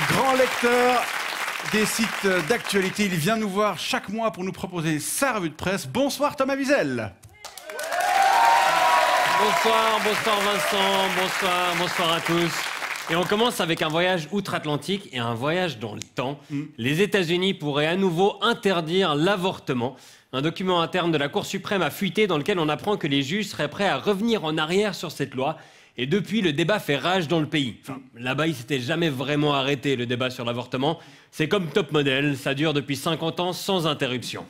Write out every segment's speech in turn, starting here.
Grand lecteur des sites d'actualité, il vient nous voir chaque mois pour nous proposer sa revue de presse. Bonsoir Thomas Wiesel. Bonsoir Vincent, bonsoir à tous. Et on commence avec un voyage outre-Atlantique et un voyage dans le temps. Les États-Unis pourraient à nouveau interdire l'avortement. Un document interne de la Cour suprême a fuité dans lequel on apprend que les juges seraient prêts à revenir en arrière sur cette loi. Et depuis, le débat fait rage dans le pays. Enfin, là-bas, il s'était jamais vraiment arrêté, le débat sur l'avortement. C'est comme Top Model, ça dure depuis 50 ans sans interruption.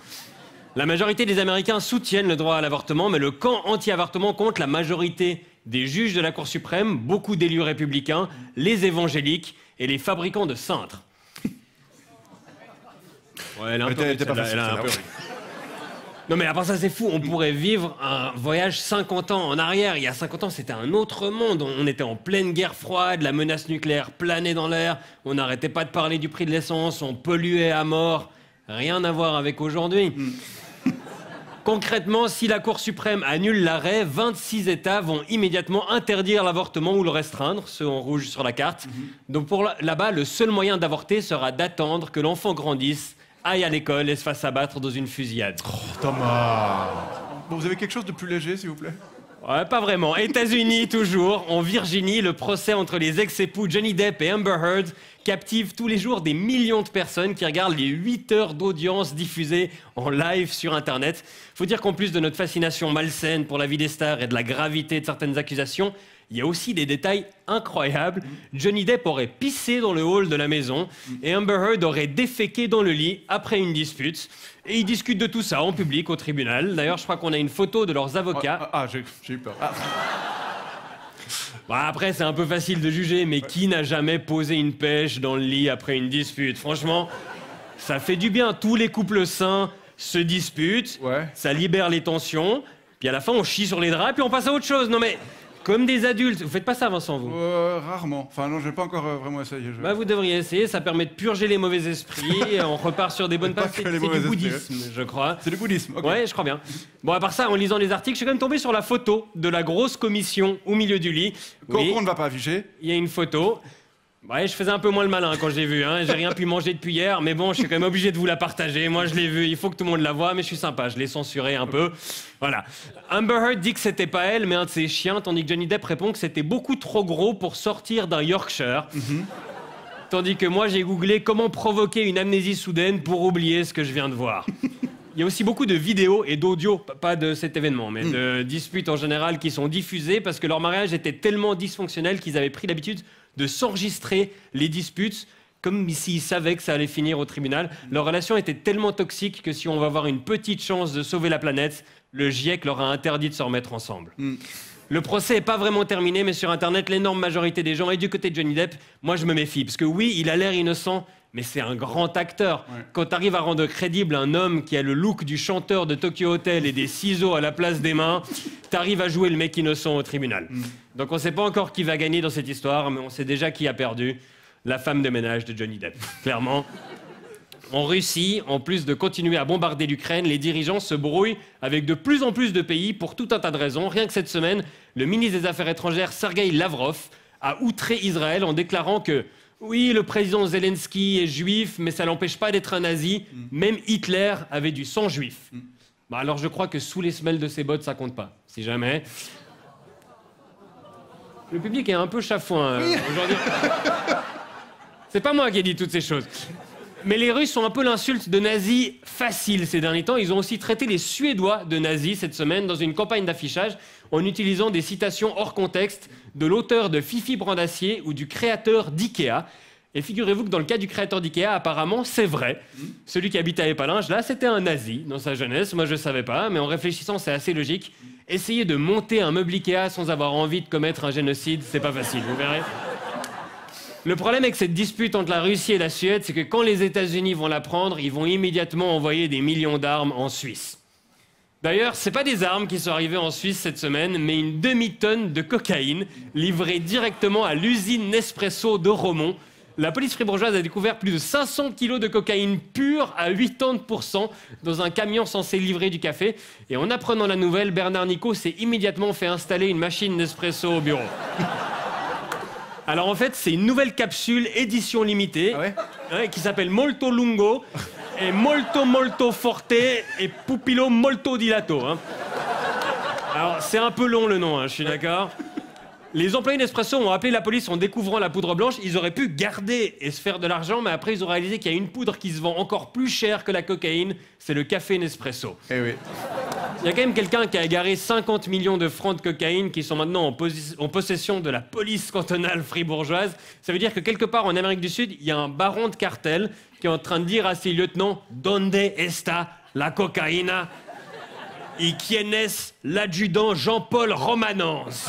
La majorité des Américains soutiennent le droit à l'avortement, mais le camp anti-avortement compte la majorité des juges de la Cour suprême, beaucoup d'élus républicains, les évangéliques et les fabricants de cintres. Ouais, elle a un peu... Non mais à part ça, c'est fou, on pourrait vivre un voyage 50 ans en arrière. Il y a 50 ans, c'était un autre monde. On était en pleine guerre froide, la menace nucléaire planait dans l'air, on n'arrêtait pas de parler du prix de l'essence, on polluait à mort. Rien à voir avec aujourd'hui. Concrètement, si la Cour suprême annule l'arrêt, 26 États vont immédiatement interdire l'avortement ou le restreindre, ceux en rouge sur la carte. Donc pour là-bas, le seul moyen d'avorter sera d'attendre que l'enfant grandisse, aille à l'école et se fasse abattre dans une fusillade. Oh, Thomas. Bon, vous avez quelque chose de plus léger, s'il vous plaît? Ouais, pas vraiment. États-Unis, toujours. En Virginie, le procès entre les ex-époux Johnny Depp et Amber Heard captive tous les jours des millions de personnes qui regardent les 8 heures d'audience diffusées en live sur Internet. Faut dire qu'en plus de notre fascination malsaine pour la vie des stars et de la gravité de certaines accusations, il y a aussi des détails incroyables. Johnny Depp aurait pissé dans le hall de la maison et Amber Heard aurait déféqué dans le lit après une dispute. Et ils discutent de tout ça en public au tribunal. D'ailleurs, je crois qu'on a une photo de leurs avocats. J'ai eu peur. Bon, après, c'est un peu facile de juger, mais qui n'a jamais posé une pêche dans le lit après une dispute? Franchement, ça fait du bien. Tous les couples sains se disputent, ça libère les tensions, puis à la fin, on chie sur les draps, puis on passe à autre chose. Non mais... Comme des adultes. Vous faites pas ça, Vincent, vous? Rarement. Enfin, non, j'ai pas encore vraiment essayé. Bah, vous devriez essayer. Ça permet de purger les mauvais esprits. On repart sur des bonnes bases. C'est du bouddhisme, je crois. C'est du bouddhisme, ok. Ouais, je crois bien. Bon, à part ça, en lisant les articles, je suis quand même tombé sur la photo de la grosse commission au milieu du lit. Qu'on ne va pas afficher. Il y a une photo. Ouais, je faisais un peu moins le malin quand j'ai vu. Hein. J'ai rien pu manger depuis hier, mais bon, je suis quand même obligé de vous la partager. Moi, je l'ai vu. Il faut que tout le monde la voie, mais je suis sympa. Je l'ai censuré un peu. Voilà. Amber Heard dit que c'était pas elle, mais un de ses chiens, tandis que Johnny Depp répond que c'était beaucoup trop gros pour sortir d'un Yorkshire. Tandis que moi, j'ai googlé comment provoquer une amnésie soudaine pour oublier ce que je viens de voir. Il y a aussi beaucoup de vidéos et d'audio, pas de cet événement, mais de disputes en général qui sont diffusées parce que leur mariage était tellement dysfonctionnel qu'ils avaient pris l'habitude de s'enregistrer les disputes comme s'ils savaient que ça allait finir au tribunal. Leur relation était tellement toxique que si on va avoir une petite chance de sauver la planète, le GIEC leur a interdit de se remettre ensemble. Le procès n'est pas vraiment terminé, mais sur Internet, l'énorme majorité des gens, et du côté de Johnny Depp, moi je me méfie. Parce que oui, il a l'air innocent, mais c'est un grand acteur. Quand tu arrives à rendre crédible un homme qui a le look du chanteur de Tokyo Hotel et des ciseaux à la place des mains, tu arrives à jouer le mec innocent au tribunal. Donc on ne sait pas encore qui va gagner dans cette histoire, mais on sait déjà qui a perdu. La femme de ménage de Johnny Depp, clairement. En Russie, en plus de continuer à bombarder l'Ukraine, les dirigeants se brouillent avec de plus en plus de pays pour tout un tas de raisons. Rien que cette semaine, le ministre des Affaires étrangères, Sergueï Lavrov, a outré Israël en déclarant que oui, le président Zelensky est juif, mais ça l'empêche pas d'être un nazi. Même Hitler avait du sang juif. Bah alors je crois que sous les semelles de ses bottes, ça compte pas, si jamais. Le public est un peu chafouin aujourd'hui. C'est pas moi qui ai dit toutes ces choses. Mais les Russes ont un peu l'insulte de nazis facile ces derniers temps. Ils ont aussi traité les Suédois de nazis cette semaine dans une campagne d'affichage en utilisant des citations hors contexte de l'auteur de Fifi Brandacier ou du créateur d'IKEA. Et figurez-vous que dans le cas du créateur d'IKEA, apparemment, c'est vrai. Celui qui habite à Épalinges, là, c'était un nazi dans sa jeunesse. Moi, je savais pas, mais en réfléchissant, c'est assez logique. Essayer de monter un meuble IKEA sans avoir envie de commettre un génocide, c'est pas facile, vous verrez. Le problème avec cette dispute entre la Russie et la Suède, c'est que quand les États-Unis vont la prendre, ils vont immédiatement envoyer des millions d'armes en Suisse. D'ailleurs, c'est pas des armes qui sont arrivées en Suisse cette semaine, mais une demi-tonne de cocaïne livrée directement à l'usine Nespresso de Romont. La police fribourgeoise a découvert plus de 500 kilos de cocaïne pure à 80% dans un camion censé livrer du café. Et en apprenant la nouvelle, Bernard Nico s'est immédiatement fait installer une machine Nespresso au bureau. Alors en fait, c'est une nouvelle capsule édition limitée qui s'appelle Molto Lungo et Molto Forte et Pupillo Molto Dilato. Hein. Alors c'est un peu long le nom, hein, je suis d'accord. Les employés Nespresso ont appelé la police en découvrant la poudre blanche. Ils auraient pu garder et se faire de l'argent, mais après ils ont réalisé qu'il y a une poudre qui se vend encore plus cher que la cocaïne, c'est le café Nespresso. Eh oui. Il y a quand même quelqu'un qui a égaré 50 millions de francs de cocaïne qui sont maintenant en possession de la police cantonale fribourgeoise. Ça veut dire que quelque part en Amérique du Sud, il y a un baron de cartel qui est en train de dire à ses lieutenants « Donde está la cocaïna ?» et qui est l'adjudant Jean-Paul Romanence.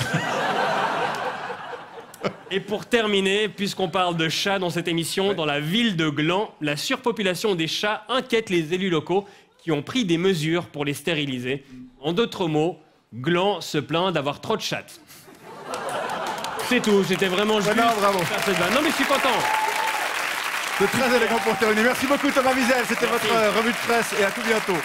Et pour terminer, puisqu'on parle de chats dans cette émission, dans la ville de Gland, la surpopulation des chats inquiète les élus locaux qui ont pris des mesures pour les stériliser. En d'autres mots, Gland se plaint d'avoir trop de chattes. C'est tout, c'était vraiment juste... Non, bravo. Non mais je suis content. C'est très élégant pour terminer. Merci beaucoup Thomas Wiesel, c'était votre revue de presse et à tout bientôt.